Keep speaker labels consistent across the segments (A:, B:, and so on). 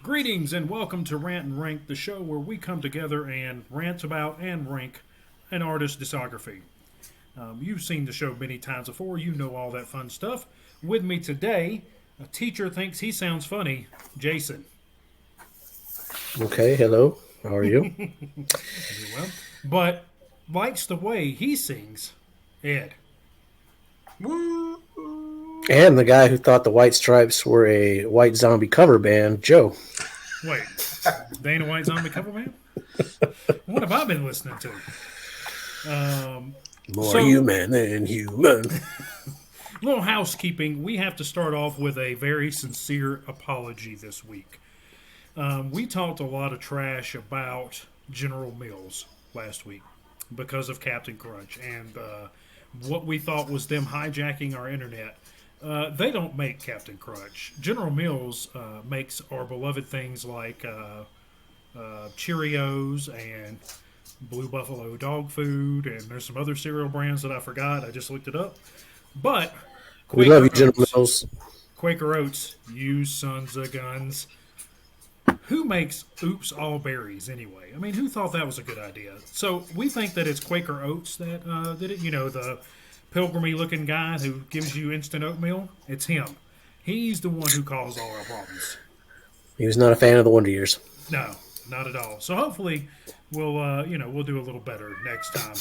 A: Greetings and welcome to Rant and Rank, the show where we come together and rant about and rank an artist's discography. You've seen the show many times before, you know all that fun stuff. With me today, a teacher thinks he sounds funny, Jason.
B: Okay, hello. How are you?
A: Very well. But likes the way he sings, Ed.
C: Woo!
B: And the guy who thought the White Stripes were a White Zombie cover band, Joe.
A: Wait, they ain't a White Zombie cover band? What have I been listening to?
B: More
A: So,
B: human than human.
A: little housekeeping. We have to start off with a very sincere apology this week. We talked a lot of trash about General Mills last week because of Captain Crunch and what we thought was them hijacking our internet. They don't make Captain Crunch. General Mills makes our beloved things like Cheerios and Blue Buffalo dog food, and there's some other cereal brands that I forgot. I just looked it up. But
B: We love
A: Quaker
B: you, General
A: Oats,
B: Mills.
A: Quaker Oats, you sons of guns. Who makes Oops All Berries anyway? I mean, who thought that was a good idea? So we think that it's Quaker Oats that did it. You know, the pilgrimy looking guy who gives you instant oatmeal? It's him. He's the one who caused all our problems.
B: He was not a fan of the Wonder Years.
A: No, not at all. So hopefully we'll do a little better next time.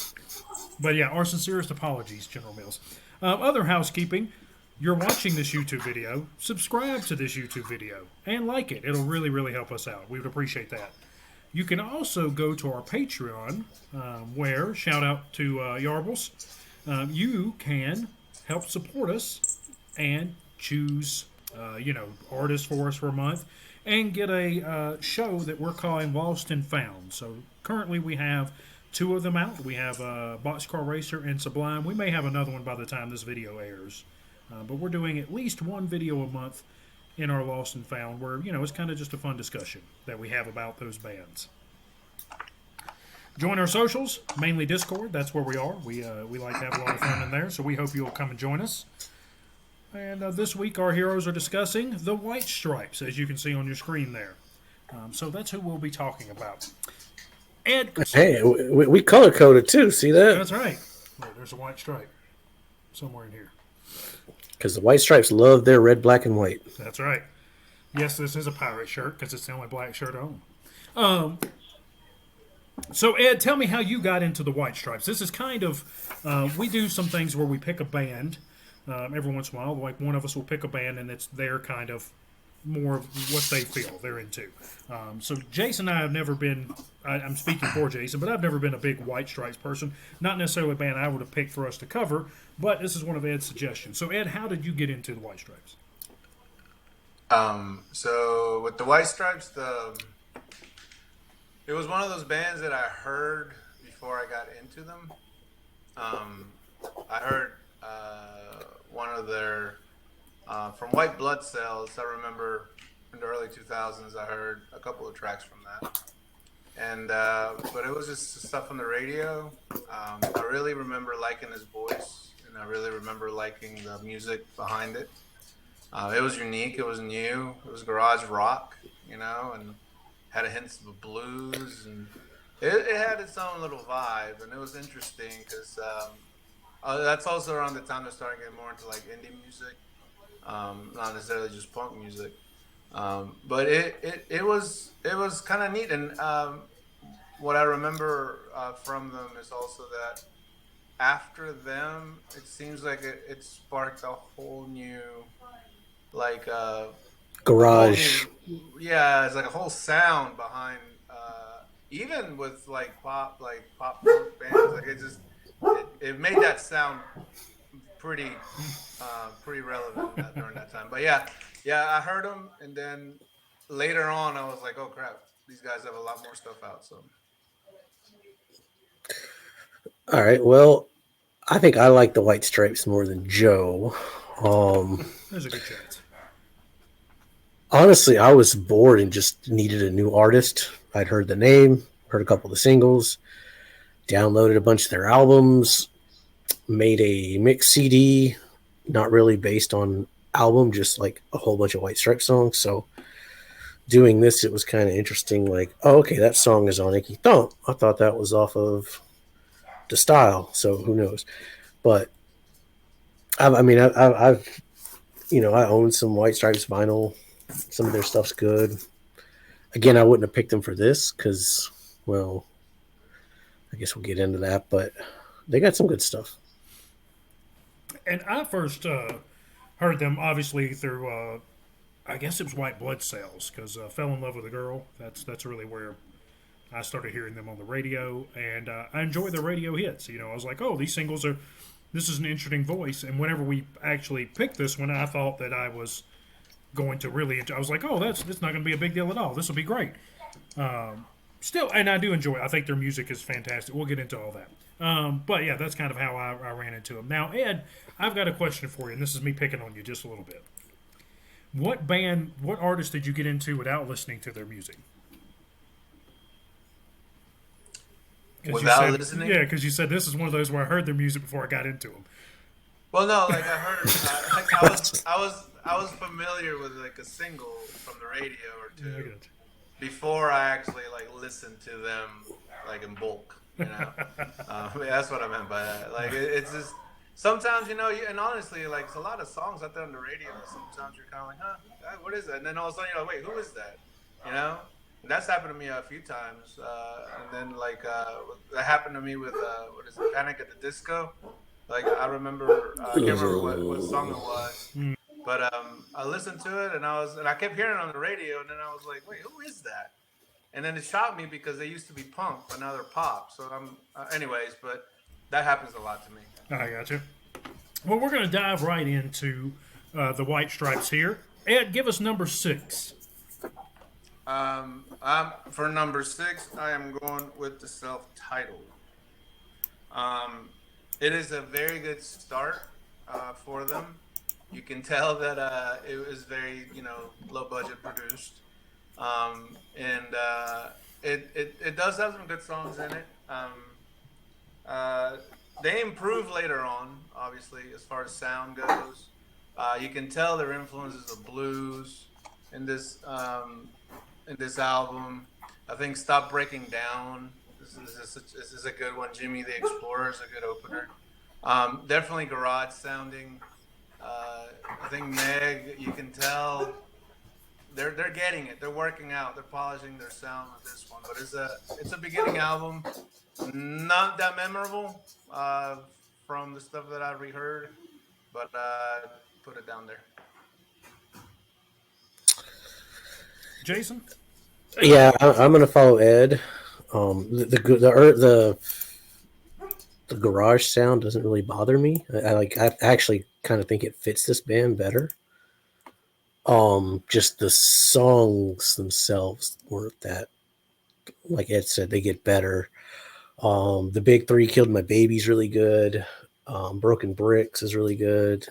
A: But yeah, our sincerest apologies, General Mills. Other housekeeping. You're watching this YouTube video, subscribe to this YouTube video and like it. It'll really, really help us out. We would appreciate that. You can also go to our Patreon, where, shout out to Yarbles, you can help support us and choose, artists for us for a month and get a show that we're calling Lost and Found. So currently we have two of them out. We have Boxcar Racer and Sublime. We may have another one by the time this video airs. But we're doing at least one video a month in our Lost and Found where, it's kind of just a fun discussion that we have about those bands. Join our socials, mainly Discord. That's where we are. We like to have a lot of fun in there, so we hope you'll come and join us. And this week, our heroes are discussing the White Stripes, as you can see on your screen there. So that's who we'll be talking about. Ed.
B: Hey, we color coded too. See that?
A: That's right. Wait, there's a white stripe somewhere in here.
B: Because the White Stripes love their red, black, and white.
A: That's right. Yes, this is a pirate shirt because it's the only black shirt I own. So, Ed, tell me how you got into the White Stripes. This is kind of, we do some things where we pick a band every once in a while. Like one of us will pick a band and it's their kind of more of what they feel they're into. So Jason and I have never been, I'm speaking for Jason, but I've never been a big White Stripes person. Not necessarily a band I would have picked for us to cover, but this is one of Ed's suggestions. So Ed, how did you get into the White Stripes?
C: So with the White Stripes, it was one of those bands that I heard before I got into them. I heard one of their from White Blood Cells. I remember in the early 2000s, I heard a couple of tracks from that, and but it was just stuff on the radio. I really remember liking his voice, and I really remember liking the music behind it. It was unique. It was new. It was garage rock, and had a hint of blues, and it had its own little vibe, and it was interesting because that's also around the time they're starting to get more into like indie music, not necessarily just punk music. But it was kind of neat, and what I remember from them is also that after them, it seems like it sparked a whole new like
B: Garage.
C: yeah, it's like a whole sound behind even with like pop punk bands, like it made that sound pretty pretty relevant during that time. But yeah, I heard them, and then later on I was like, oh crap, these guys have a lot more stuff out. So
B: All right. Well, I think I like the White Stripes more than Joe.
A: There's a good chance.
B: Honestly, I was bored and just needed a new artist. I'd heard the name, heard a couple of the singles, downloaded a bunch of their albums, made a mix CD, not really based on album, just like a whole bunch of White Stripes songs. So doing this, it was kind of interesting. Like, oh, okay, that song is on Icky Thump. I thought that was off of the Style. So who knows? But I've I own some White Stripes vinyl. Some of their stuff's good. Again, I wouldn't have picked them for this because, well, I guess we'll get into that. But they got some good stuff.
A: And I first heard them obviously through I guess it was White Blood Cells because Fell in Love with a Girl. That's really where I started hearing them on the radio, and I enjoy the radio hits. I was like, oh, these singles are. This is an interesting voice, and whenever we actually picked this one, I thought that I was going to really. I was like, oh, that's not going to be a big deal at all. This will be great. Still, and I do enjoy it. I think their music is fantastic. We'll get into all that. But yeah, that's kind of how I ran into them. Now, Ed, I've got a question for you, and this is me picking on you just a little bit. What artist did you get into without listening to their music?
C: Without listening?
A: Yeah, because you said this is one of those where I heard their music before I got into them.
C: Well, no, like I heard, I was familiar with like a single from the radio or two.
A: Yeah, I got you.
C: Before I actually like listened to them like in bulk. That's what I meant by that. Like it's just sometimes and honestly, like it's a lot of songs out there on the radio. Sometimes you're kind of like, huh, what is that? And then all of a sudden you're like, wait, who is that? You know. And that's happened to me a few times. And then like that happened to me with what is it, Panic at the Disco. Like I remember, I can't remember what song it was. But I listened to it and I kept hearing it on the radio, and then I was like, wait, who is that? And then it shocked me because they used to be punk, but now they're pop. So anyways, but that happens a lot to me.
A: I got you. Well, we're going to dive right into the White Stripes here. Ed, give us number 6.
C: For number 6, I am going with the self-titled. It is a very good start for them. You can tell that it was very, low budget produced, and it does have some good songs in it. They improve later on, obviously, as far as sound goes. You can tell their influences of blues in this album. I think "Stop Breaking Down" this is a good one. "Jimmy the Explorer" is a good opener. Definitely garage sounding. I think Meg, you can tell they're getting it. They're working out. They're polishing their sound with this one. But it's a beginning album. Not that memorable from the stuff that I reheard, but put it down there.
A: Jason?
B: Yeah, I'm gonna follow Ed. The garage sound doesn't really bother me. I actually kind of think it fits this band better. Just the songs themselves weren't that, like Ed said, they get better. The Big Three Killed My Baby's really good. Broken Bricks is really good.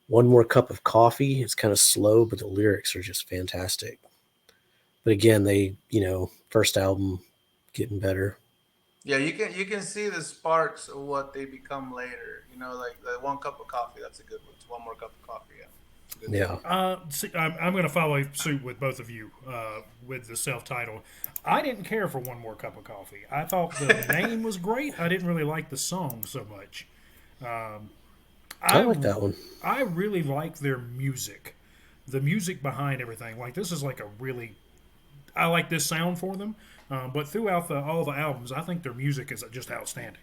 B: One More Cup of Coffee. It's kind of slow, but the lyrics are just fantastic. But again, they, first album getting better.
C: Yeah, you can see the sparks of what they become later. Like the One Cup of Coffee. That's a good one. It's One More Cup of Coffee. Yeah.
A: Yeah. I'm going to follow suit with both of you with the self-titled. I didn't care for One More Cup of Coffee. I thought the name was great. I didn't really like the song so much.
B: I like that one.
A: I really like their music. The music behind everything. Like, this is like I like this sound for them. But throughout all the albums, I think their music is just outstanding.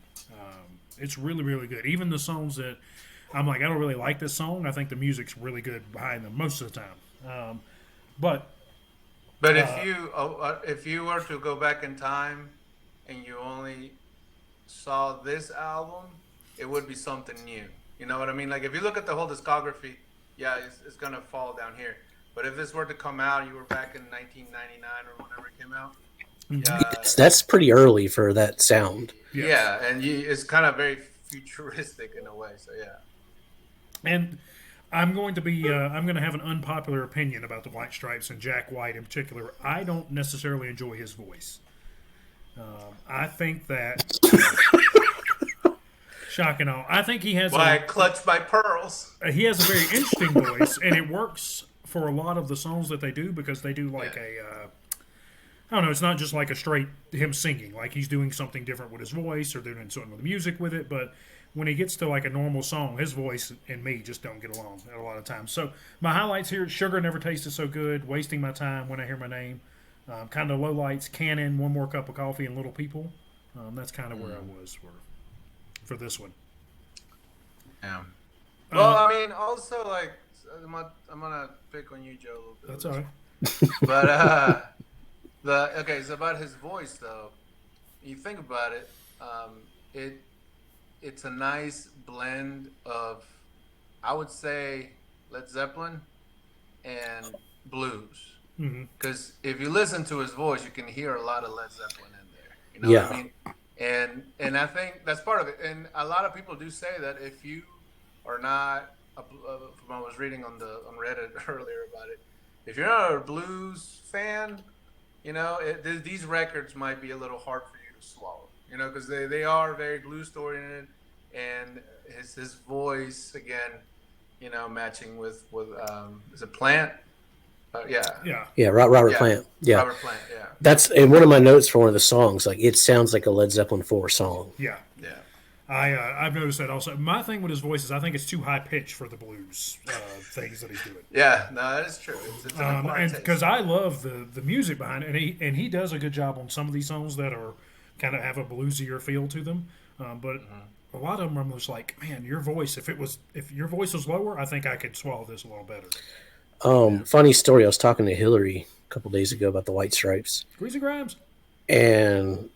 A: It's really, really good. Even the songs that I'm like, I don't really like this song, I think the music's really good behind them most of the time. But
C: if you were to go back in time and you only saw this album, it would be something new. You know what I mean? Like if you look at the whole discography, yeah, it's gonna fall down here. But if this were to come out, you were back in 1999 or whenever it came out.
B: That's pretty early for that sound.
A: Yes.
C: Yeah, and it's kind of very futuristic in a way. So yeah.
A: And I'm going to have an unpopular opinion about the White Stripes and Jack White in particular. I don't necessarily enjoy his voice. I think that shock and all. I think he has
C: clutched by pearls.
A: He has a very interesting voice, and it works for a lot of the songs that they do because they do like I don't know. It's not just like a straight him singing. Like he's doing something different with his voice or doing something with the music with it. But when he gets to like a normal song, his voice and me just don't get along a lot of times. So my highlights here: Sugar Never Tasted So Good, Wasting My Time When I Hear My Name, kind of lowlights: Cannon, One More Cup of Coffee, and Little People. That's kind of where I was for this one.
C: Yeah. Well, I mean, also like I'm gonna pick on you, Joe, a little bit.
A: That's all right.
C: But so about his voice though, you think about it, it's a nice blend of, I would say, Led Zeppelin and blues. Because if you listen to his voice, you can hear a lot of Led Zeppelin in there. You know what I mean? And I think that's part of it. And a lot of people do say that if you are not, from I was reading on Reddit earlier about it, if you're not a blues fan, you know, these records might be a little hard for you to swallow. You know, because they are very blues oriented, and his voice again, you know, matching with is it Plant?
B: Robert Plant. Yeah,
C: Robert Plant. Yeah,
B: that's in one of my notes for one of the songs. Like it sounds like a Led Zeppelin 4 song.
A: Yeah. I've noticed that also. My thing with his voice is I think it's too high pitched for the blues things that he's doing.
C: Yeah, no, that is true. It's
A: and because I love the music behind it, and he does a good job on some of these songs that are kind of have a bluesier feel to them. But a lot of them I'm just like, man, your voice. If your voice was lower, I think I could swallow this a little better.
B: Funny story. I was talking to Hillary a couple days ago about the White Stripes.
A: Greasy Grimes.
B: And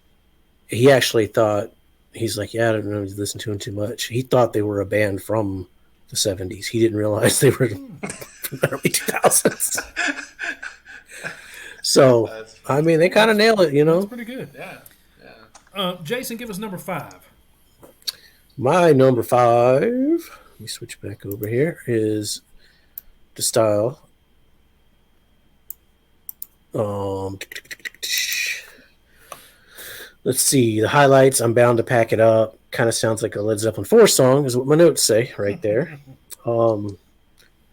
B: he actually thought, he's like, yeah, I don't know, he's listened to him too much. He thought they were a band from the 70s. He didn't realize they were from the early 2000s. So, I mean, they kind of nail it, you know?
A: That's pretty good. Yeah. Jason, give us number 5.
B: My number 5, let me switch back over here, is the style. Let's see, the highlights, I'm Bound to Pack It Up. Kind of sounds like a Led Zeppelin 4 song, is what my notes say right there. Both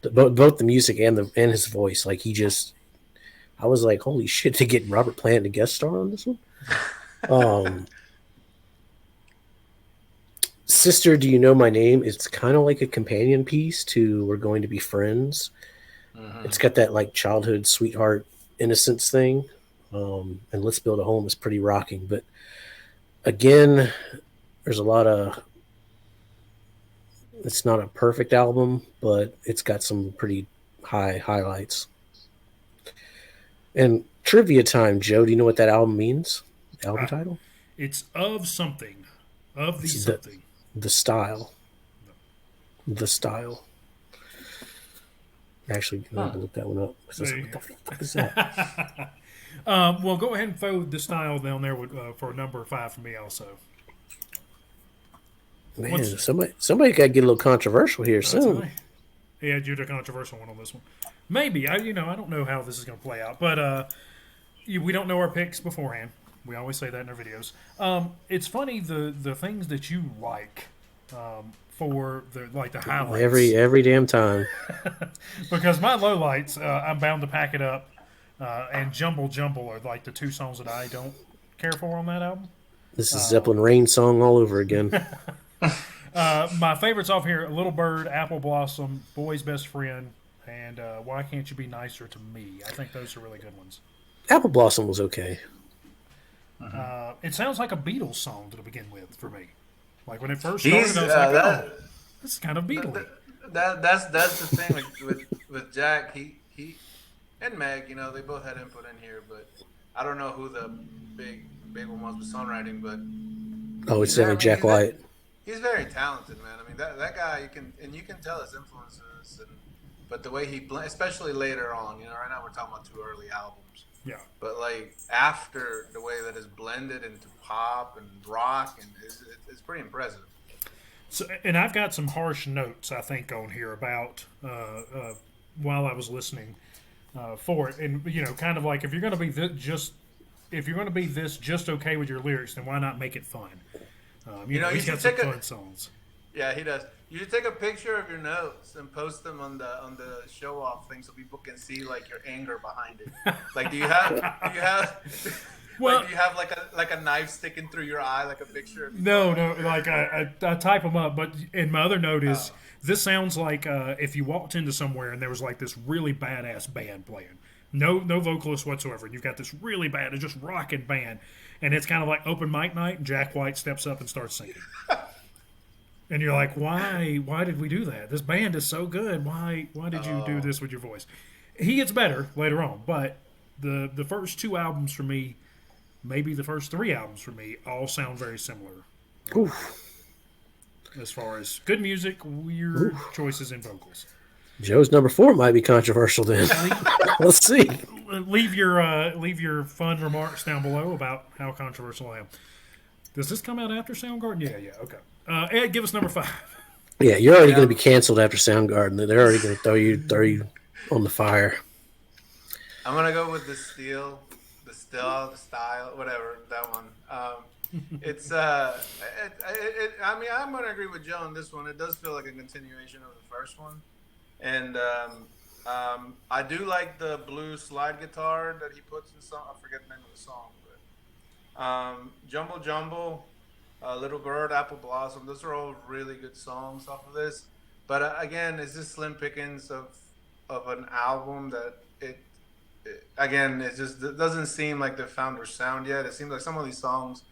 B: the music and his voice, like I was like, holy shit, to get Robert Plant to guest star on this one. Sister, Do You Know My Name? It's kind of like a companion piece to We're Going to Be Friends. It's got that like childhood sweetheart innocence thing. And Let's Build a Home is pretty rocking. But again, there's a lot of, it's not a perfect album, but it's got some pretty high highlights. And trivia time, Joe, do you know what that album means? The album title?
A: It's Of Something. Of the Something.
B: The Style. The Style. Actually, I'm going to look that one up. What the fuck is that?
A: Well, go ahead and throw The Style down there for number 5 for me also.
B: Man, somebody got to get a little controversial here soon.
A: Right. Yeah, you're the controversial one on this one. Maybe. I don't know how this is going to play out. But we don't know our picks beforehand. We always say that in our videos. It's funny the things that you like for the highlights.
B: Every damn time.
A: Because my lowlights, I'm Bound to Pack It Up, and Jumble Jumble are like the 2 songs that I don't care for on that album.
B: This is Zeppelin Rain song all over again.
A: My favorites off here: Little Bird, Apple Blossom, Boy's Best Friend, and Why Can't You Be Nicer to Me? I think those are really good ones.
B: Apple Blossom was okay.
A: It sounds like a Beatles song to begin with for me. Like when it first started, I was like, this is kind of Beatles.
C: That's the thing with Jack. He and Meg, you know, they both had input in here, but I don't know who the big one was with songwriting, but
B: it's definitely Jack White.
C: He's very talented, man. I mean, that guy, you can tell his influences, but the way he especially later on, you know, right now we're talking about 2 early albums.
A: Yeah.
C: But like after the way that is blended into pop and rock, and it's pretty impressive.
A: So, and I've got some harsh notes I think on here about while I was listening for it, and you know, kind of like if you're going to be this just okay with your lyrics, then why not make it fun? You know, he's got some fun songs.
C: Yeah, he does. You should take a picture of your notes and post them on the show off thing so people can see like your anger behind it. Like, do you have like
A: Well,
C: do you have like a knife sticking through your eye, like a picture of you
A: no,
C: going?
A: no. Like I type them up, but in my other note is
C: Oh,
A: this sounds like if you walked into somewhere and there was like this really badass band playing, no vocalist whatsoever. You've got this really bad, it's just rocking band, and it's kind of like open mic night. And Jack White steps up and starts singing, and you're like, why? Why did we do that? This band is so good. Why did you do
C: oh,
A: this with your voice? He gets better later on, but the first two albums for me, maybe the first three albums for me, all sound very similar
B: Oof.
A: as far as good music, weird choices in vocals.
B: Joe's number 4 might be controversial then. Let's see.
A: Leave your fun remarks down below about how controversial I am. Does this come out after Soundgarden? Yeah, okay. Ed, give us number 5.
B: Yeah, you're already going
C: yeah.
B: to be canceled after Soundgarden. They're already going to throw you on the fire.
C: I'm gonna go with the style, whatever that one. It's I mean, I'm gonna agree with Joe on this one. It does feel like a continuation of the first one, and I do like the blue slide guitar that he puts in song. I forget the name of the song, but Jumble Jumble, Little Bird, Apple Blossom. Those are all really good songs off of this. But again, it's just slim pickings of an album that again, it doesn't seem like they found their sound yet. It seems like some of these songs,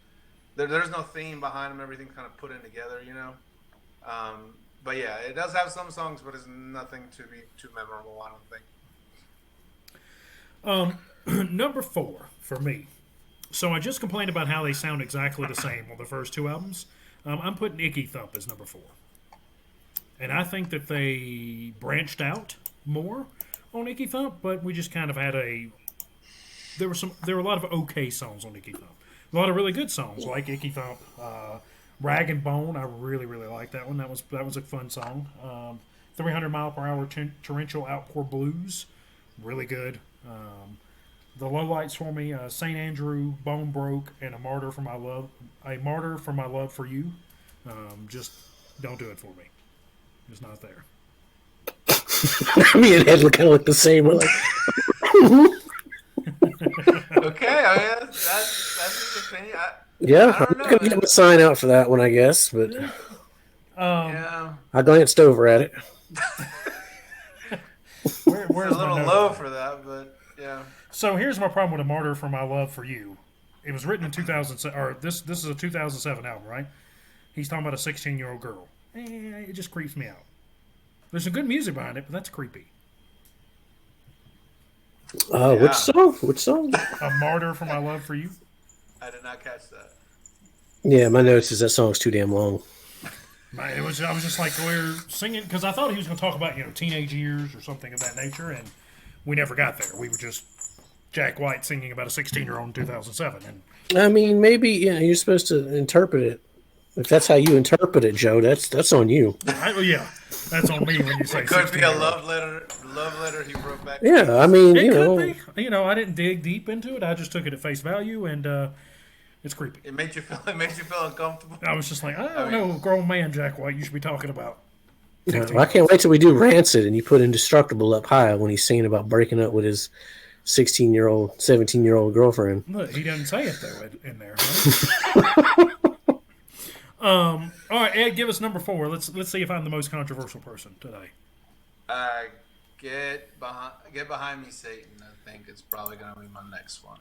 C: there's no theme behind them. Everything kind of put in together, you know. But yeah, it does have some songs, but it's nothing to be too memorable, I don't think.
A: Number 4 for me. So I just complained about how they sound exactly the same on the first two albums. I'm putting Icky Thump as number 4. And I think that they branched out more on Icky Thump, but we just kind of had there were a lot of okay songs on Icky Thump. A lot of really good songs like Icky Thump, Rag and Bone. I really like that one. That was a fun song. 300 Mile Per Hour Torrential Outpour Blues, really good. The lowlights for me: Saint Andrew, Bone Broke, and A Martyr for My Love. A Martyr for My Love for You. Just don't do it for me. Just not there.
B: Me and Ed kind of look the same. We're like,
C: Okay, I mean that's his opinion.
B: yeah,
C: I
B: I'm
C: don't know.
B: going to get my sign out for that one, I guess. But
C: Yeah,
B: I glanced over at it.
C: it's
A: Where's
C: a
A: my
C: little
A: note?
C: low for that, but yeah.
A: So here's my problem with A Martyr for My Love for You. It was written in 2007, or this is a 2007 album, right? He's talking about a 16-year-old girl. It just creeps me out. There's some good music behind it, but that's creepy.
C: Yeah.
B: Which song? Which song?
A: A Martyr for My Love for You.
C: I did not catch that.
B: Yeah, my notes is that song's too damn long.
A: I was just like, we're singing, because I thought he was going to talk about, teenage years or something of that nature, and we never got there. We were just Jack White singing about a 16-year-old in 2007. And
B: I mean, maybe you're supposed to interpret it. If that's how you interpret it, Joe, that's on you.
A: yeah, that's on me when you say
C: It could be a
A: 16-year-old.
C: love letter he wrote back.
B: Yeah, I mean,
A: It
B: you
A: could
B: know,
A: be. I didn't dig deep into it. I just took it at face value, and it's creepy.
C: It made you feel uncomfortable.
A: I was just like, I don't know, grown man Jack White, you should be talking about.
B: I can't wait till we do Rancid and you put Indestructible up high when he's singing about breaking up with his 16-year-old, 17-year-old girlfriend.
A: Look, he doesn't say it though in there. Right? All right, Ed, give us number 4. Let's see if I'm the most controversial person today.
C: Get behind me, Satan. I think it's probably gonna be my next one.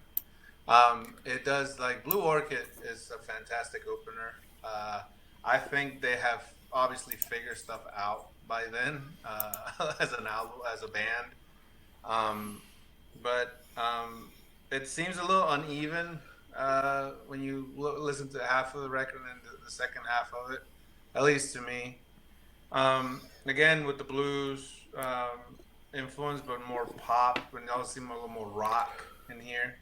C: It does, like, Blue Orchid is a fantastic opener. I think they have obviously figured stuff out by then as an album, as a band. But it seems a little uneven when you listen to half of the record and the second half of it, at least to me. Again, with the blues influence, but more pop, and it also seems a little more rock in here.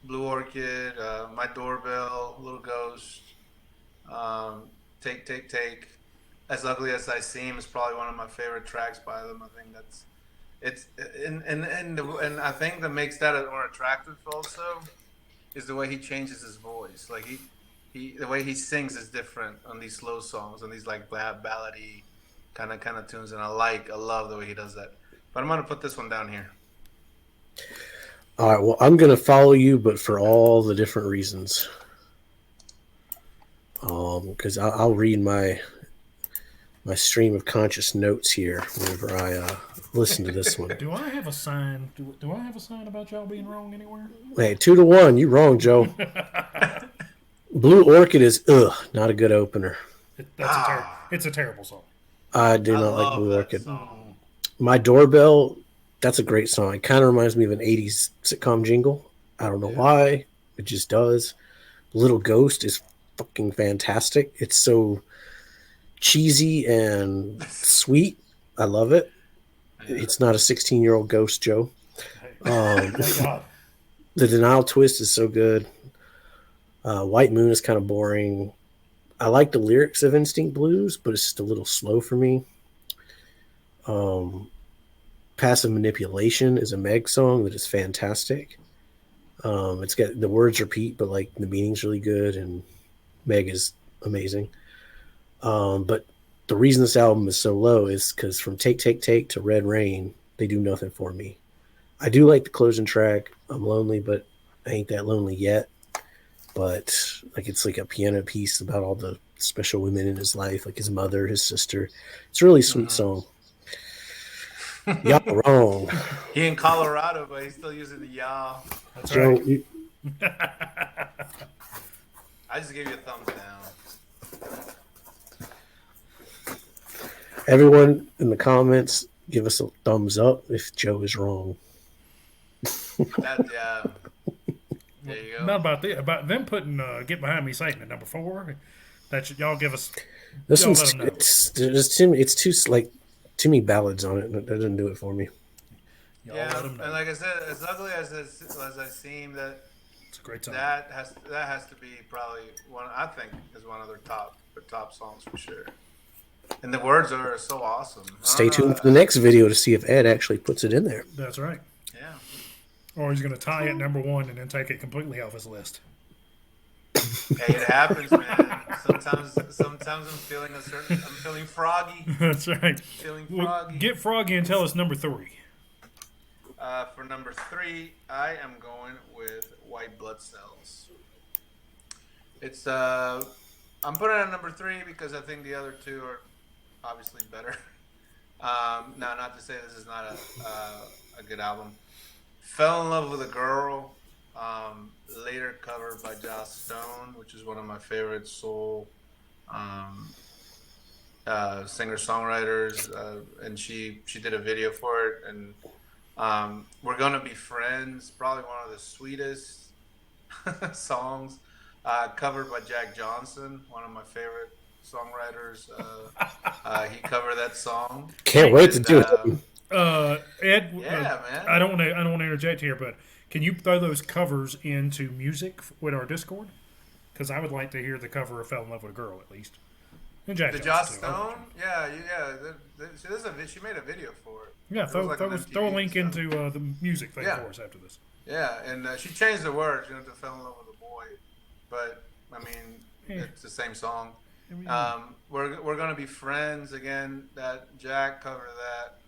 C: Blue Orchid, My Doorbell, Little Ghost, Take. As Ugly as I Seem is probably one of my favorite tracks by them. I think it's and I think that makes that more attractive also is the way he changes his voice. Like the way he sings is different on these slow songs, on these like ballady kind of tunes, and I love the way he does that. But I'm gonna put this one down here.
B: All right. Well, I'm gonna follow you, but for all the different reasons. Because I'll read my stream of conscious notes here whenever I listen to this one.
A: Do I have a sign? Do I have a sign about y'all being wrong anywhere?
B: Hey, 2-1. You wrong, Joe. Blue Orchid is not a good opener.
A: It's a terrible song.
B: I do not like Blue Orchid. My Doorbell, that's a great song. It kind of reminds me of an 80s sitcom jingle. I don't know why. It just does. Little Ghost is fucking fantastic. It's so cheesy and sweet. I love it. It's not a 16-year-old ghost, Joe.
A: Thank God.
B: The Denial Twist is so good. White Moon is kind of boring. I like the lyrics of Instinct Blues, but it's just a little slow for me. Passive Manipulation is a Meg song that is fantastic. It's got the words repeat, but like the meaning's really good, and Meg is amazing. But the reason this album is so low is because from Take Take Take to Red Rain, they do nothing for me. I do like the closing track, I'm Lonely, but I ain't that lonely yet. But like it's like a piano piece about all the special women in his life, like his mother, his sister. It's a really sweet song. Y'all wrong.
C: He in Colorado, but he's still using the y'all.
A: That's
B: Joe,
A: right.
C: I just gave you a thumbs down.
B: Everyone in the comments, give us a thumbs up if Joe is wrong.
C: Yeah. There you go.
A: Not about them putting "Get Behind Me" Satan at number 4. That should y'all give us.
B: This
A: y'all
B: one's
A: let 'em know.
B: it's too like too many ballads on it. That doesn't do it for me.
A: Y'all
C: Yeah,
A: let 'em know.
C: and like I said, as ugly as I seem,
A: It's a great song.
C: that has to be probably one. I think is one of their top songs for sure. And the words are so awesome.
B: Stay tuned for the next video to see if Ed actually puts it in there.
A: That's right.
C: Yeah.
A: Or he's going to tie it number 1 and then take it completely off his list.
C: Hey, it happens, man. Sometimes I'm feeling froggy.
A: That's right.
C: Feeling
A: Well,
C: froggy.
A: get froggy and tell us number 3.
C: For number 3, I am going with White Blood Cells. It's I'm putting it at number 3 because I think the other two are obviously better. Now, not to say this is not a good album. Fell in Love with a Girl, later covered by Joss Stone, which is one of my favorite soul singer-songwriters, and she did a video for it, and We're Gonna Be Friends, probably one of the sweetest songs, covered by Jack Johnson, one of my favorite songwriters. He covered that song.
B: Can't wait to do it.
A: Ed,
C: Yeah, man.
A: I don't want to interject here, but can you throw those covers into music with our Discord? Because I would like to hear the cover of "Fell in Love with a Girl" at least. And Jack
C: The
A: Johnson,
C: Joss
A: too.
C: Stone? Yeah. She made a video for it.
A: Yeah,
C: It was like on
A: throw a
C: MTV
A: link
C: and stuff.
A: into the music thing
C: Yeah.
A: for us after this.
C: Yeah, and she changed the words, to "Fell in Love with a Boy," but I mean,
A: Yeah.
C: it's the same song.
A: I mean,
C: We're Gonna Be Friends again. That Jack covered that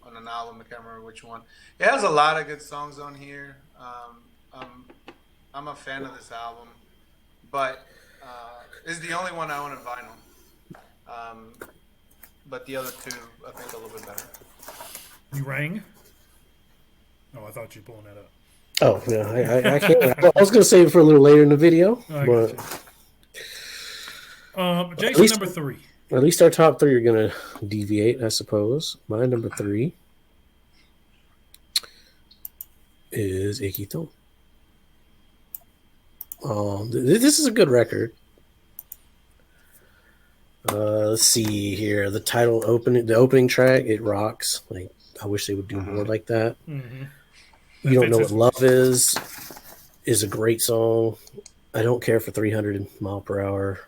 C: on an album. I can't remember which one. It has a lot of good songs on here. I'm a fan of this album, but it's the only one I own in vinyl. But the other two, I think, are a little bit better.
A: you rang? Oh, I thought you were pulling that up.
B: Oh, yeah, I can't. I was going to save it for a little later in the video,
A: I
B: but
A: got you. Jason,
B: least-
A: number 3.
B: at least our top 3 are going to deviate, I suppose. My number 3 is Icky Thumb. This is a good record. Let's see here. The opening track, it rocks. Like, I wish they would do more like that.
A: Mm-hmm.
B: You Don't Know What Love is a great song. I Don't Care for 300 Mile Per Hour.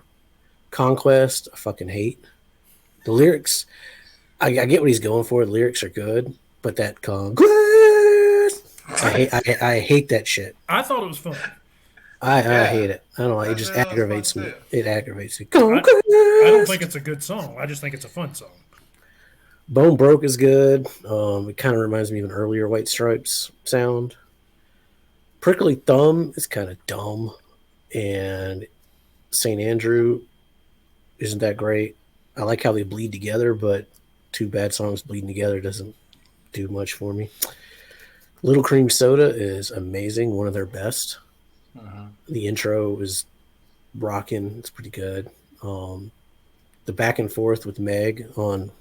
B: Conquest, I fucking hate. The lyrics, I get what he's going for. The lyrics are good, but that Conquest, I hate that shit.
A: I thought it was fun.
B: I
C: Yeah,
B: hate it. I don't like it.
C: that
B: Just
C: was fun
B: aggravates me.
C: too.
B: It aggravates me. Go
A: I I don't think
B: Quest!
A: it's a good song. I just think it's a fun song.
B: Bone Broke is good. It kind of reminds me of an earlier White Stripes sound. Prickly Thumb is kind of dumb, and St. Andrew isn't that great. I like how they bleed together, but two bad songs bleeding together doesn't do much for me. Little Cream Soda is amazing, one of their best.
C: Hmm.
B: The intro is rocking. It's pretty good. Um, the back and forth with Meg on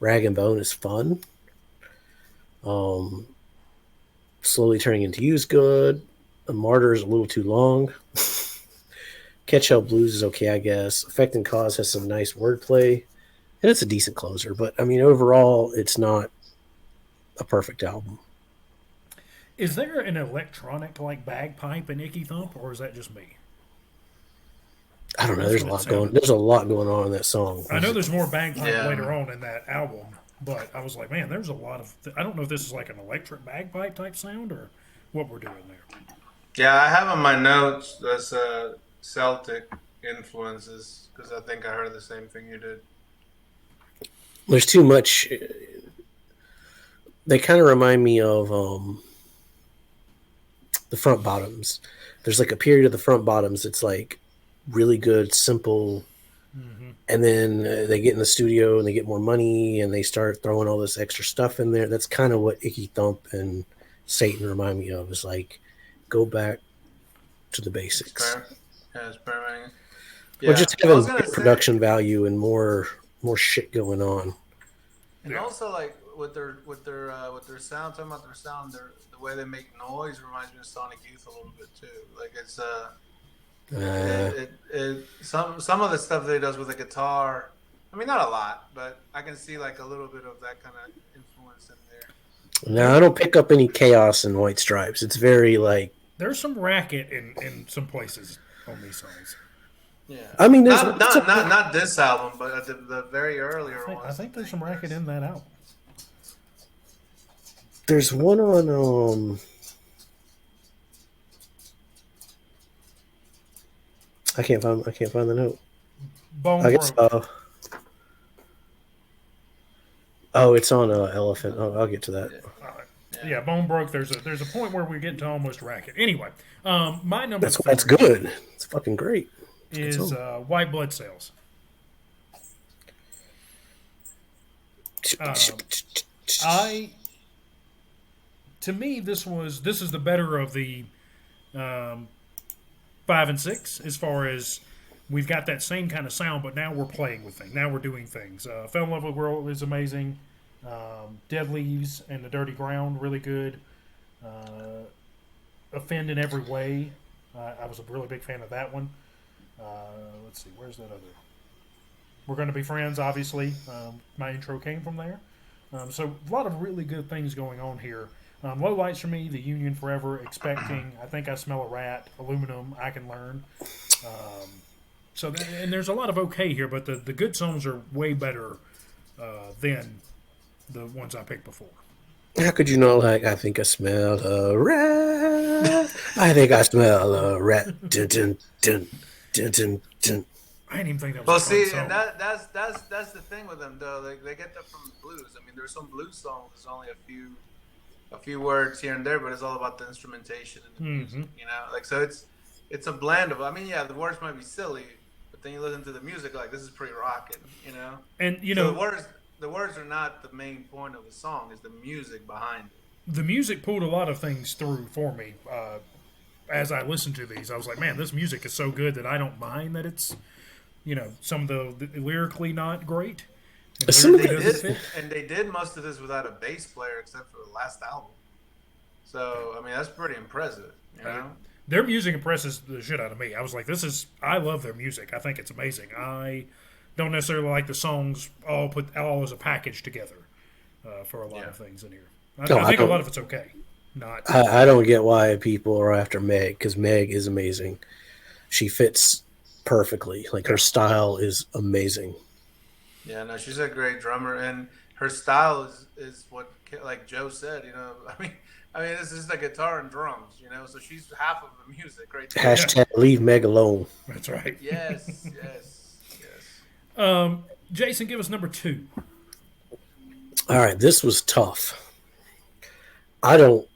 B: Rag and Bone is fun. Um, Slowly Turning Into You is good. The Martyr is a little too long. Catch Hell Blues is okay, I guess. Effect and Cause has some nice wordplay, and it's a decent closer. But I mean, overall, it's not a perfect album.
A: Is there an electronic like bagpipe in Icky Thump, or is that just me?
B: I don't know.
A: That's
B: There's a
A: what it
B: lot going.
A: sounded
B: There's a
A: like.
B: lot going on in that song.
A: I know there's more bagpipe
C: Yeah,
A: later on in that album, but I was like, man, there's a lot of. I don't know if this is like an electric bagpipe type sound or what we're doing there.
C: yeah. I have on my notes that's Celtic influences because I think I heard the same thing you did.
B: There's too much. They kind of remind me of the Front Bottoms. There's like a period of the Front Bottoms. It's like really good, simple,
A: Hmm.
B: and then they get in the studio and they get more money and they start throwing all this extra stuff in there. That's kind of what Icky Thump and Satan remind me of. Is like go back to the basics,
C: Exper- yeah, experimenting.
B: or
C: Yeah,
B: just
C: I was
B: having
C: gonna
B: good
C: say,
B: production value and more shit going on.
C: and
A: Yeah.
C: also like with their sound, talking about their sound, the way they make noise reminds me of Sonic Youth a little bit too. Like it's
B: Uh,
C: some of the stuff that he does with the guitar. I mean, not a lot, but I can see like a little bit of that kind of influence in there.
B: no, I don't pick up any chaos in White Stripes. It's very like
A: There's some racket in some places on these songs.
C: Yeah,
B: I mean,
C: not this album, but the very earlier
A: I
C: ones.
A: think there's some racket in that album.
B: there's one on I can't find the note.
A: Bone
B: I guess
A: broke.
B: oh, it's on Elephant. Oh, I'll get to that.
C: Yeah, yeah.
A: Yeah, Bone broke. There's a point where we get to almost racket. Anyway, my number
B: That's
A: three
B: good. It's fucking great. It's a good
A: is
B: song.
A: White Blood Cells. Um, I to me this is the better of the um, 5 and 6 as far as we've got that same kind of sound, but now we're playing with things. Now we're doing things. Fell in Love with World is amazing. Dead Leaves and the Dirty Ground really good. Offend in Every Way. I was a really big fan of that one. Uh, let's see, where's that other? We're Going to Be Friends, obviously. My intro came from there. So a lot of really good things going on here. Low lights for me, The Union Forever, Expecting, I Think I Smell a Rat, Aluminum, I Can Learn. And there's a lot of okay here, but the good songs are way better than the ones I picked before.
B: How could you know? Like, I think I smell a rat. I think I smell a rat. Dun, dun, dun, dun, dun, dun.
A: I didn't even think that was
C: Well,
A: a fun
C: see,
A: song.
C: and that's the thing with them though. They get that from the blues. I mean, there's some blues songs. There's only a few words here and there, but it's all about the instrumentation and the music. You know, like so it's a blend of. I mean, yeah, the words might be silly, but then you listen to the music, like this is pretty rocking. You know,
A: And,
C: so the words are not the main point of the song. It's the music behind it.
A: the music pulled a lot of things through for me. As I listened to these, I was like, man, this music is so good that I don't mind that it's, some of the lyrically not great. And the
B: Some of
A: lyrically
B: the-
A: doesn't fit.
C: And they did most of this without a bass player, except for the last album. So I mean, that's pretty impressive. You know.
A: Their music impresses the shit out of me. I was like, I love their music. I think it's amazing. I don't necessarily like the songs all as a package together for a lot of things in here. I think a lot of it's okay. Not
B: I don't get why people are after Meg, because Meg is amazing. She fits perfectly. Like, her style is amazing.
C: Yeah, no, she's a great drummer, and her style is what, like Joe said. I mean, this is the guitar and drums. So she's half of the music right there.
A: Yeah,
B: Hashtag leave Meg alone.
A: that's right.
C: Yes, yes, yes.
A: Jason, give us number two.
B: All right, this was tough. I don't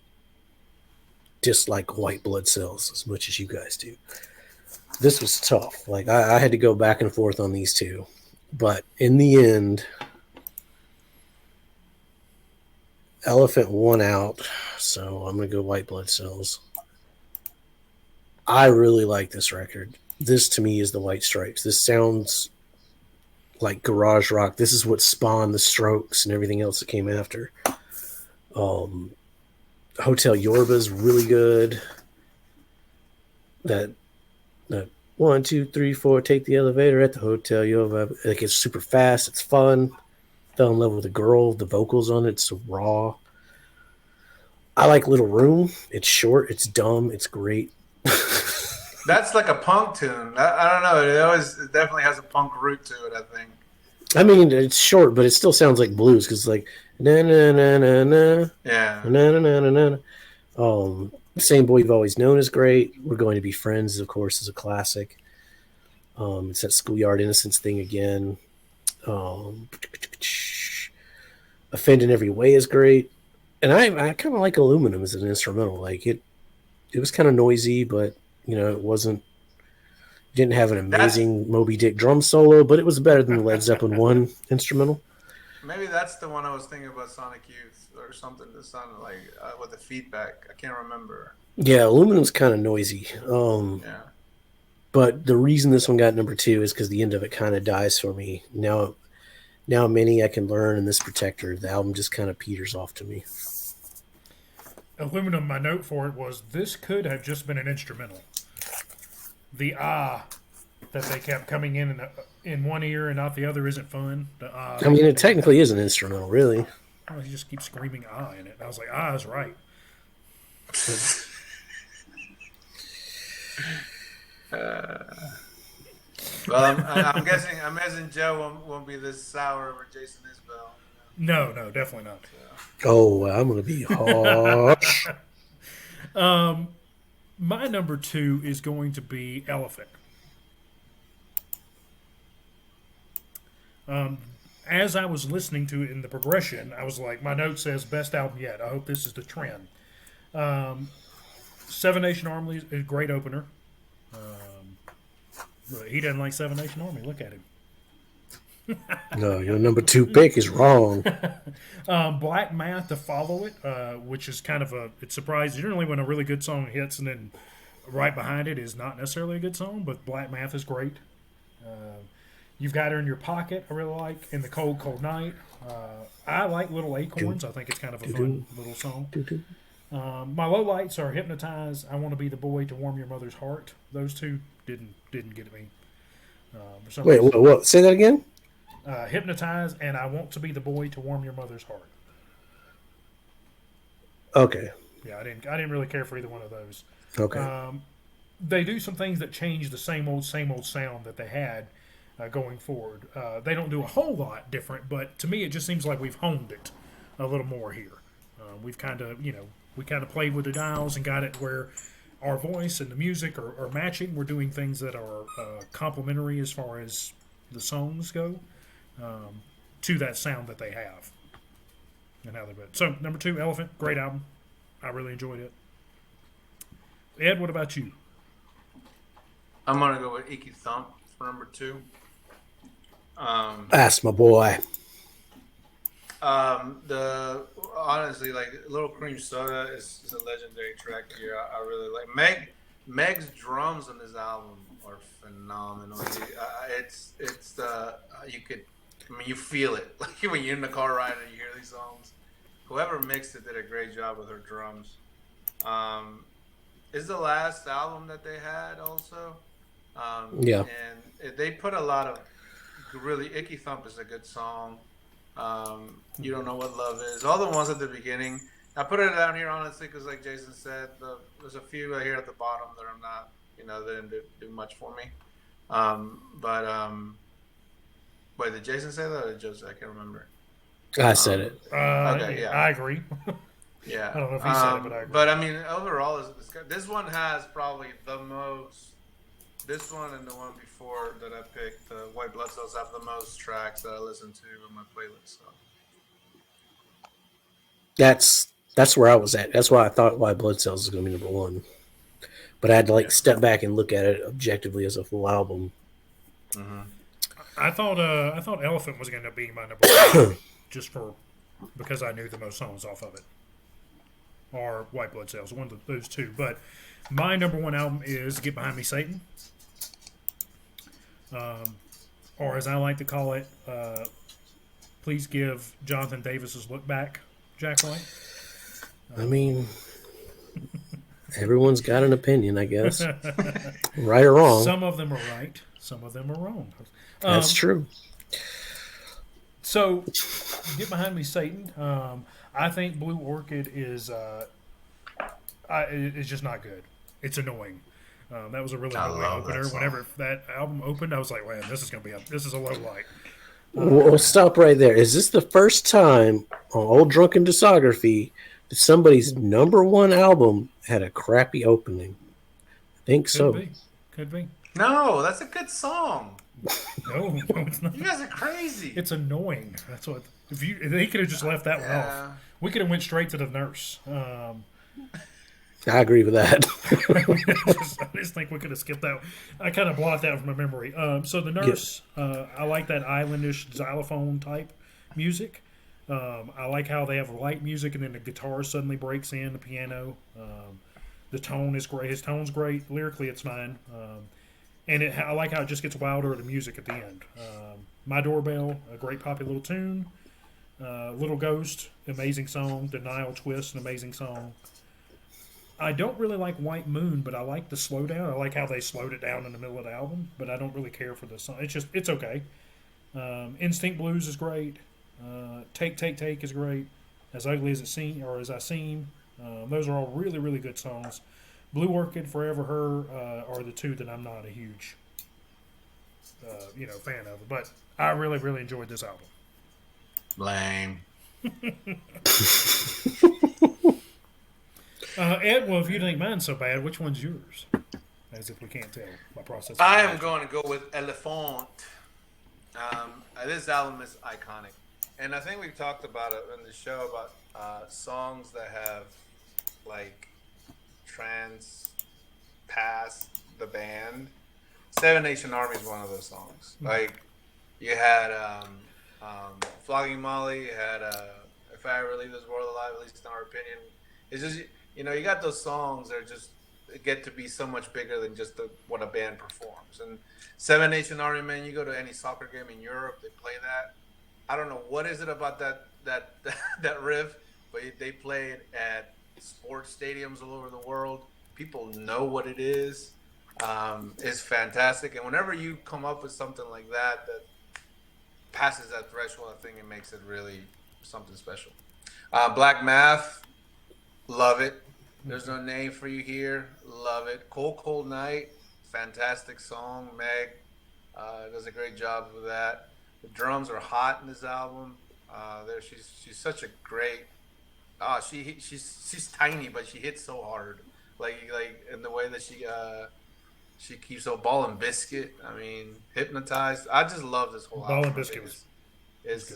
B: dislike white blood cells as much as you guys do. This was tough. Like I had to go back and forth on these two, but in the end, Elephant won out. So I'm gonna go white blood cells. I really like this record. This to me is the White Stripes. This sounds like garage rock. This is what spawned the Strokes and everything else that came after. Um, Hotel Yorba is really good. That 1, 2, 3, 4, take the elevator at the Hotel Yorba. Like it's super fast. It's fun. Fell in love with a girl. The vocals on it's so raw. I like Little Room. It's short. It's dumb. It's great.
C: That's like a punk tune. I don't know. It definitely has a punk root to it, I think.
B: I mean, it's short, but it still sounds like blues because like na na na na na
C: Yeah.
B: na na na na na. Same Boy You've Always Known is great. We're Going to Be Friends, of course, is a classic. It's that Schoolyard Innocence thing again. Um, Offend in Every Way is great, and I kind of like Aluminum as an instrumental. Like it was kind of noisy, but it wasn't. Didn't have an
C: That's
B: amazing Moby Dick drum solo, but it was better than the Led Zeppelin one instrumental.
C: Maybe that's the one I was thinking about, Sonic Youth or something that sounded like with the feedback. I can't remember.
B: Yeah, Aluminum's kind of noisy.
C: Yeah.
B: But the reason this one got number two is because the end of it kind of dies for me. Now many I can learn, and this Protector, the album just kind of peters off to me.
A: Aluminum, my note for it was this could have just been an instrumental. The that they kept coming in one ear and not the other isn't fun. The
B: I mean, it technically is an instrumental, really.
A: oh, you just keep screaming in it. And I was like, is right.
C: Well, I'm guessing Joe won't be this sour over Jason Isbell.
A: No, definitely not.
B: Oh, I'm going to be harsh.
A: My number two is going to be Elephant. As I was listening to it in the progression, I was like, my note says best album yet. I hope this is the trend. Seven Nation Army is a great opener. He doesn't like Seven Nation Army. Look at him.
B: No, your number two pick is wrong.
A: Black Math to follow it, which is kind of it's surprising. Generally, when a really good song hits and then right behind it is not necessarily a good song, but Black Math is great. You've Got Her in Your Pocket, I really like. In the Cold, Cold Night. I like Little Acorns. I think it's kind of a fun little song. My lowlights are Hypnotize, I Want to Be the Boy to Warm Your Mother's Heart. Those two didn't get me.
B: Wait, what? Say that again?
A: Hypnotize and I Want to Be the Boy to Warm Your Mother's Heart.
B: Okay.
A: Yeah, I didn't really care for either one of those.
B: Okay.
A: They do some things that change the same old sound that they had going forward. They don't do a whole lot different, but to me it just seems like we've honed it a little more here. We've kind of played with the dials and got it where our voice and the music are matching. We're doing things that are complementary as far as the songs go to that sound that they have and how they put it. So number two, Elephant, great album. I really enjoyed it. Ed, what about you?
C: I'm gonna go with Icky Thump for number two.
B: That's my boy.
C: The honestly, like Little Cream Soda is a legendary track here. I really like Meg's drums on this album are phenomenal. It's the you could, I mean, you feel it like when you're in the car ride and you hear these songs. Whoever mixed it did a great job with her drums. Is the last album that they had also.
B: Yeah.
C: And they put a lot of really Icky Thump is a good song. You Don't Know What Love Is. All the ones at the beginning. I put it down here honestly because, like Jason said, there's a few here at the bottom that I'm not, they didn't do much for me. But Wait, did Jason say that or did Joseph? I can't remember.
B: I said it.
C: Okay, yeah.
A: I agree.
C: Yeah.
A: I don't know if he said it, but I agree.
C: But I mean, overall, this one has probably the most. This one and the one before that I picked, White Blood Cells, have the most tracks that I listen to in my playlist. So.
B: That's where I was at. That's why I thought White Blood Cells was going to be number one. But I had to like step back and look at it objectively as a full album.
C: Mm-hmm.
A: I thought Elephant was going to be my number one, just because I knew the most songs off of it, or White Blood Cells, one of those two. But my number one album is Get Behind Me, Satan, or as I like to call it, please give Jonathan Davis's Look Back, Jack White.
B: I mean, everyone's got an opinion, I guess, right or wrong.
A: Some of them are right, some of them are wrong.
B: That's true.
A: So, Get Behind Me, Satan. I think Blue Orchid is just not good. It's annoying. That was a really annoying opener. Whenever that album opened, I was like, "Man, this is a low light."
B: We'll stop right there. Is this the first time on Old Drunken Discography that somebody's number one album had a crappy opening? I think so.
A: Could be.
C: No, that's a good song.
A: No, it's not.
C: You guys are crazy.
A: If they could have just left that one off, we could have went straight to The Nurse.
B: I agree with that.
A: I just think we could have skipped that. I kind of blocked that from my memory. So The Nurse, I like that islandish xylophone type music. I like how they have light music and then the guitar suddenly breaks in, the piano. The tone is great. His tone's great. Lyrically, it's fine. And I like how it just gets wilder, the music at the end. My Doorbell, a great poppy little tune. Little Ghost, amazing song. Denial Twist, an amazing song. I don't really like White Moon, but I like the slowdown. I like how they slowed it down in the middle of the album, but I don't really care for the song. It's okay. Instinct Blues is great. Take is great. As Ugly as It Seems, or As I Seem. Those are all really, really good songs. Blue Orchid, Forever Her are the two that I'm not a huge, fan of. But I really, really enjoyed this album.
C: Lame.
A: Ed, well, if you think mine's so bad, which one's yours? As if we can't tell by process.
C: I am going to go with Elephant. This album is iconic. And I think we've talked about it in the show about songs that have, like, past the band. Seven Nation Army is one of those songs. Mm-hmm. Like, you had Flogging Molly, you had If I Ever Leave This World Alive, at least in our opinion. It's just, you got those songs that are just get to be so much bigger than just what a band performs. And Seven Nation Army, man, you go to any soccer game in Europe, they play that. I don't know what is it about that riff, but they play it at sports stadiums all over the world. People know what it is. It's fantastic. And whenever you come up with something like that passes that threshold, I think it makes it really something special. Black Math, love it. There's No Name for You Here, love it. Cold Cold Night, fantastic song. Meg does a great job with that. The drums are hot in this album. She's such a great. She's tiny, but she hits so hard. Like in the way that she keeps a Ball and Biscuit. I mean, Hypnotized. I just love this whole album.
A: Ball and Biscuit
C: it's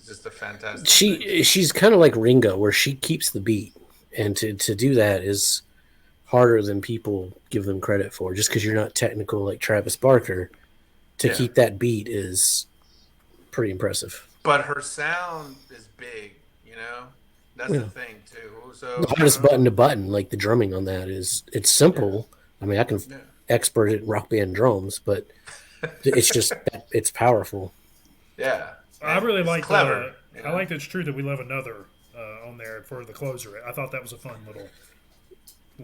C: just a fantastic.
B: She's kind of like Ringo, where she keeps the beat, and to do that is harder than people give them credit for. Just because you're not technical like Travis Barker, to keep that beat is pretty impressive.
C: But her sound is big, That's the thing too. So
B: the hardest button to button, like the drumming on that it's simple. Yeah. I mean, I can expert it in rock band drums, but it's just it's powerful.
C: Yeah,
A: I really like
C: clever.
A: I like that It's True That We Love Another on there for the closer. I thought that was a fun little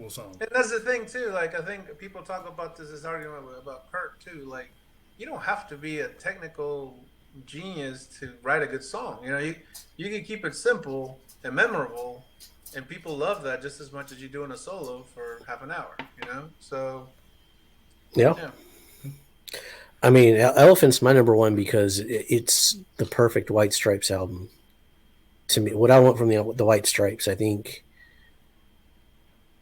A: song.
C: And that's the thing too. Like, I think people talk about this argument about Kurt too. Like, you don't have to be a technical genius to write a good song. You can keep it simple and memorable, and people love that just as much as you doing a solo for half an hour. So
B: yeah. I mean, Elephant's my number one because it's the perfect White Stripes album to me. What I want from the White Stripes, I think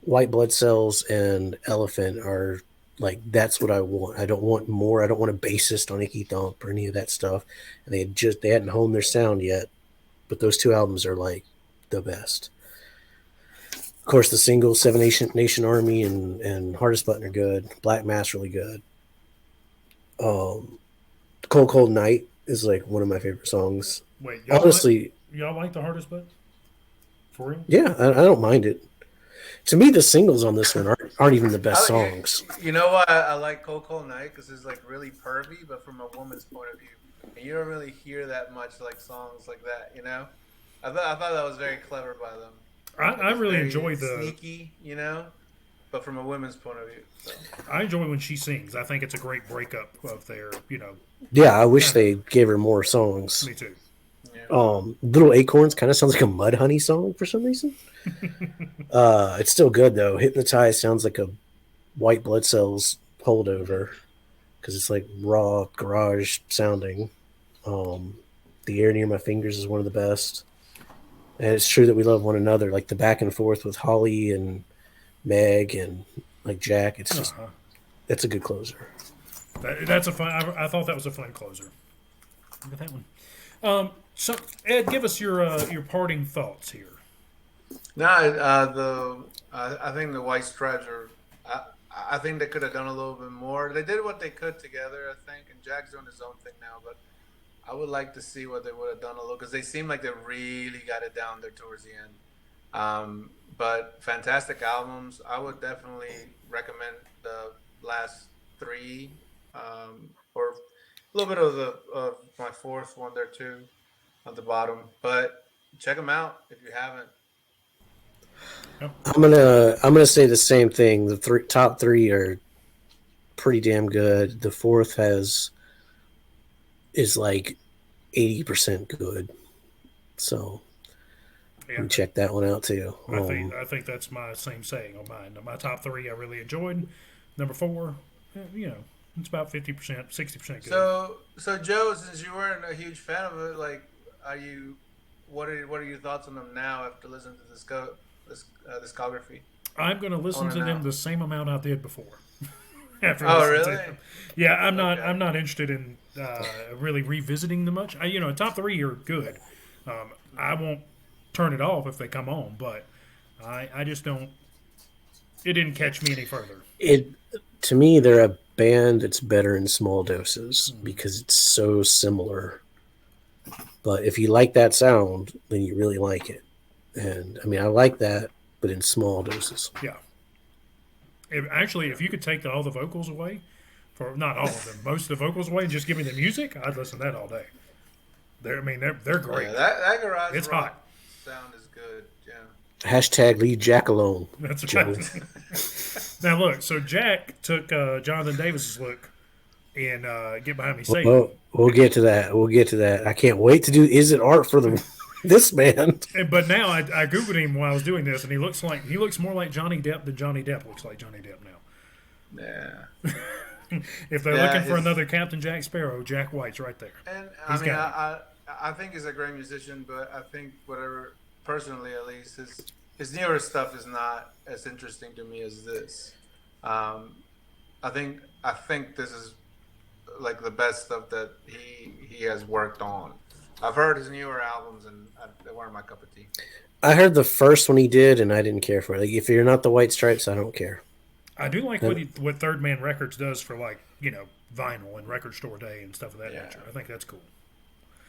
B: White Blood Cells and Elephant are like that's what I want. I don't want more. I don't want a bassist on Icky Thump or any of that stuff. And they hadn't honed their sound yet, but those two albums are like the best. Of course, the singles Seven Nation Army and Hardest Button are good. Black Mass really good. Cold Cold Night is like one of my favorite songs.
A: Wait,
B: Honestly,
A: y'all like the hardest buttons? For real?
B: yeah, I don't mind it. To me, the singles on this one aren't even the best songs.
C: You know why I like Cold Cold Night? Because it's like really pervy, but from a woman's point of view. And you don't really hear that much like songs like that, you know? I thought that was very clever by them.
A: I really
C: Very
A: enjoy the
C: sneaky, you know, but from a women's point of view. So.
A: I enjoy when she sings. I think it's a great breakup of their,
B: Yeah, I wish they gave her more songs.
A: Me too.
C: Yeah.
B: Little Acorns kind of sounds like a Mudhoney song for some reason. It's still good though. Hypnotize sounds like a White Blood Cells holdover because it's like raw garage sounding. The Air Near My Fingers is one of the best. And it's true that we love one another, like the back and forth with Holly and Meg and like Jack. It's just that's a good closer.
A: That's a fun. I thought that was a fun closer. Look at that one. So Ed, give us your parting thoughts here.
C: No, I think the White Stripes are. I think they could have done a little bit more. They did what they could together, I think, and Jack's doing his own thing now. But I would like to see what they would have done a little because they seem like they really got it down there towards the end. But fantastic albums. I would definitely recommend the last three, or a little bit of my fourth one there too, at the bottom. But check them out if you haven't.
B: I'm gonna say the same thing. The top three are pretty damn good. The fourth is like 80% good. So you can check that one out too.
A: I think that's my same saying on mine. My top three I really enjoyed. Number four, it's about 50%, 60% good.
C: So Joe, since you weren't a huge fan of it, like, what are your thoughts on them now after listening to this discography?
A: I'm going to listen to them the same amount I did before. After
C: really?
A: To them. Yeah, I'm not interested in really revisiting them much. Top three are good. I won't turn it off if they come on, but I just don't. It didn't catch me any further.
B: To me, they're a band that's better in small doses because it's so similar. But if you like that sound, then you really like it. And I mean, I like that, but in small doses.
A: Yeah. If you could take all the vocals away, for not all of them, most of the vocals away, and just give me the music, I'd listen to that all day. They're great.
C: Yeah, that garage
A: it's
C: rock
A: hot.
C: Sound is good. Yeah.
B: Hashtag leave Jack alone.
A: That's right. Now look, so Jack took Jonathan Davis's look in Get Behind Me, Satan.
B: Well, we'll get to that. I can't wait to do Is It Art for this band.
A: But now I Googled him while I was doing this, and he looks more like Johnny Depp than Johnny Depp looks like Johnny Depp now.
C: Yeah.
A: If they're looking for another Captain Jack Sparrow, Jack White's right there.
C: And I think he's a great musician, but I think personally at least, his newer stuff is not as interesting to me as this. I think this is like the best stuff that he has worked on. I've heard his newer albums, and they weren't my cup of tea.
B: I heard the first one he did, and I didn't care for it. Like, if you're not the White Stripes, I don't care.
A: I do like what Third Man Records does for vinyl and record store day and stuff of that nature. I think that's cool.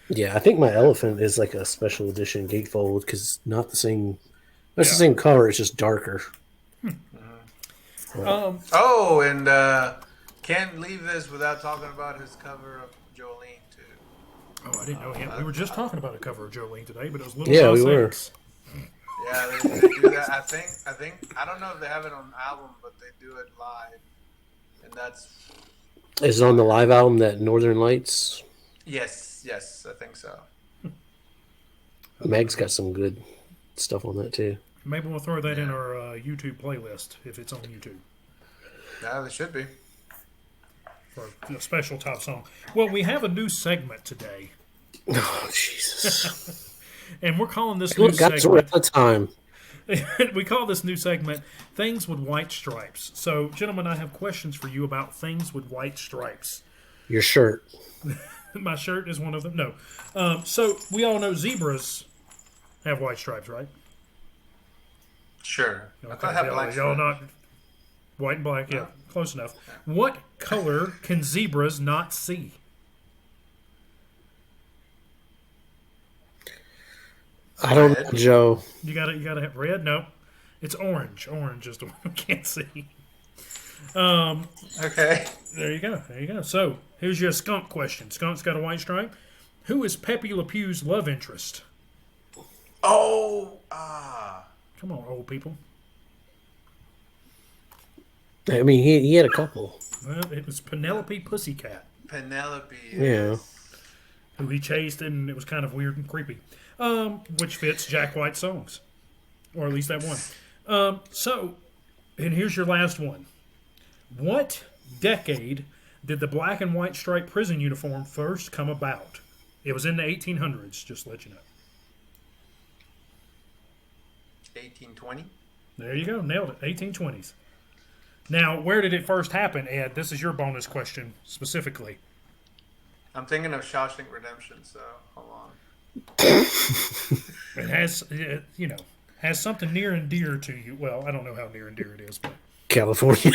B: Yeah, I think my Elephant is like a special edition gatefold because it's not the same. It's the same color. It's just darker.
C: And can't leave this without talking about his cover of Jolene too.
A: Oh, I didn't know him. We were just talking about a cover of Jolene today, but it was Little
B: we were.
C: Yeah, they do that. I think I don't know if they have it on album, but they do it live, and that's.
B: Is it on the live album that Northern Lights?
C: Yes, I think so.
B: Meg's got some good stuff on that too.
A: Maybe we'll throw that in our YouTube playlist if it's on YouTube.
C: Yeah, they should be.
A: for a special top song. Well, we have a new segment today,
B: Oh, Jesus.
A: and we're calling this new
B: Look, guys, we're
A: segment.
B: out of time.
A: We call this new segment "Things with White Stripes." So, gentlemen, I have questions for you about things with white stripes.
B: Your shirt.
A: My shirt is one of them. No. So we all know zebras have white stripes, right?
C: Sure. I
A: Okay,
C: thought I had black
A: y'all
C: stripes.
A: not white and black. Yeah, close enough. What color can zebras not see?
B: I don't know,
C: Red.
B: Joe.
A: You gotta have red. No, it's orange. Orange is the one we can't see.
C: Okay.
A: There you go. There you go. So here's your skunk question. Skunk's got a white stripe. Who is Pepe Le Pew's love interest?
C: Oh,
A: Come on, old people.
B: I mean, he had a couple.
A: Well, it was Penelope Pussycat,
C: Penelope.
B: Yeah.
A: who he chased, and it was kind of weird and creepy. Which fits Jack White's songs, or at least that one. And here's your last one. What decade did the black and white striped prison uniform first come about? It was in the 1800s, just to let you know.
C: 1820.
A: There you go, nailed it, 1820s. Now, where did it first happen, Ed? This is your bonus question specifically.
C: I'm thinking of Shawshank Redemption, so hold on.
A: It has, has something near and dear to you. Well, I don't know how near and dear it is, but
B: California.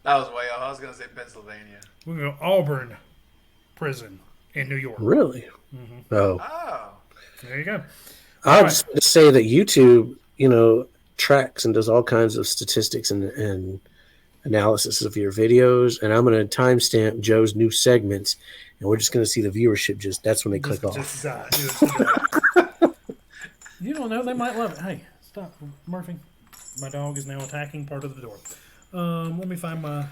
C: That was way off. I was gonna say Pennsylvania.
A: we're going to go Auburn Prison in New York.
B: Really? Oh.
C: Oh.
A: There you go.
B: I
A: right.
B: just want to say that YouTube, tracks and does all kinds of statistics and analysis of your videos. And I'm going to timestamp Joe's new segments, and we're just going to see the viewership. That's when they click off.
A: Just die. You don't know. They might love it. Hey, stop, Murphy. My dog is now attacking part of the door. Let me find my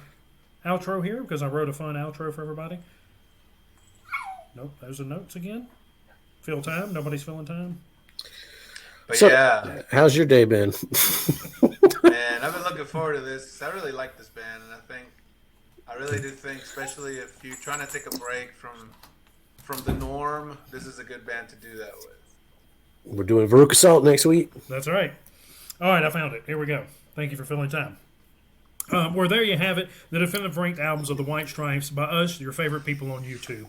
A: outro here because I wrote a fun outro for everybody. Nope, those are notes again. Fill time. Nobody's filling time.
C: But
B: So-
C: yeah,
B: How's your day been?
C: man, I've been looking forward to this. I really like this band, and I really do think, especially if you're trying to take a break from the norm, this is a good band to do that with.
B: We're doing Veruca Salt next week.
A: That's right. All right, I found it. Here we go. Thank you for filling time. Well, there you have it. The definitive ranked albums of the White Stripes by us, your favorite people on YouTube.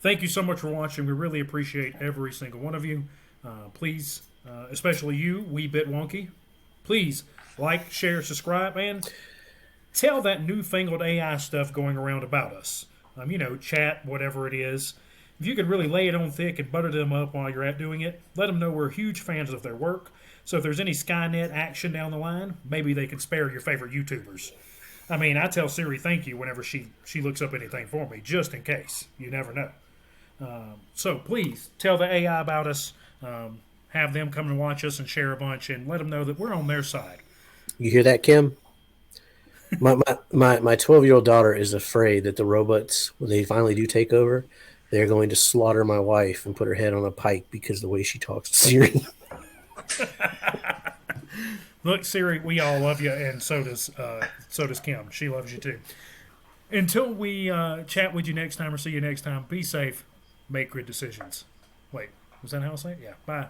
A: Thank you so much for watching. We really appreciate every single one of you. Please, especially you, Wee Bit Wonky, please like, share, subscribe, and tell that newfangled AI stuff going around about us. Chat, whatever it is. If you could really lay it on thick and butter them up while you're at doing it, let them know we're huge fans of their work. So if there's any Skynet action down the line, maybe they can spare your favorite YouTubers. I tell Siri thank you whenever she looks up anything for me, just in case. You never know. So please tell the AI about us. Have them come and watch us and share a bunch, and let them know that we're on their side.
B: You hear that, Kim? My 12-year-old daughter is afraid that the robots, when they finally do take over, they're going to slaughter my wife and put her head on a pike because of the way she talks to Siri.
A: Look, Siri, we all love you, and so does Kim. She loves you too. Until we chat with you next time or see you next time, be safe, make good decisions. Wait, was that how I say it? Yeah. Bye.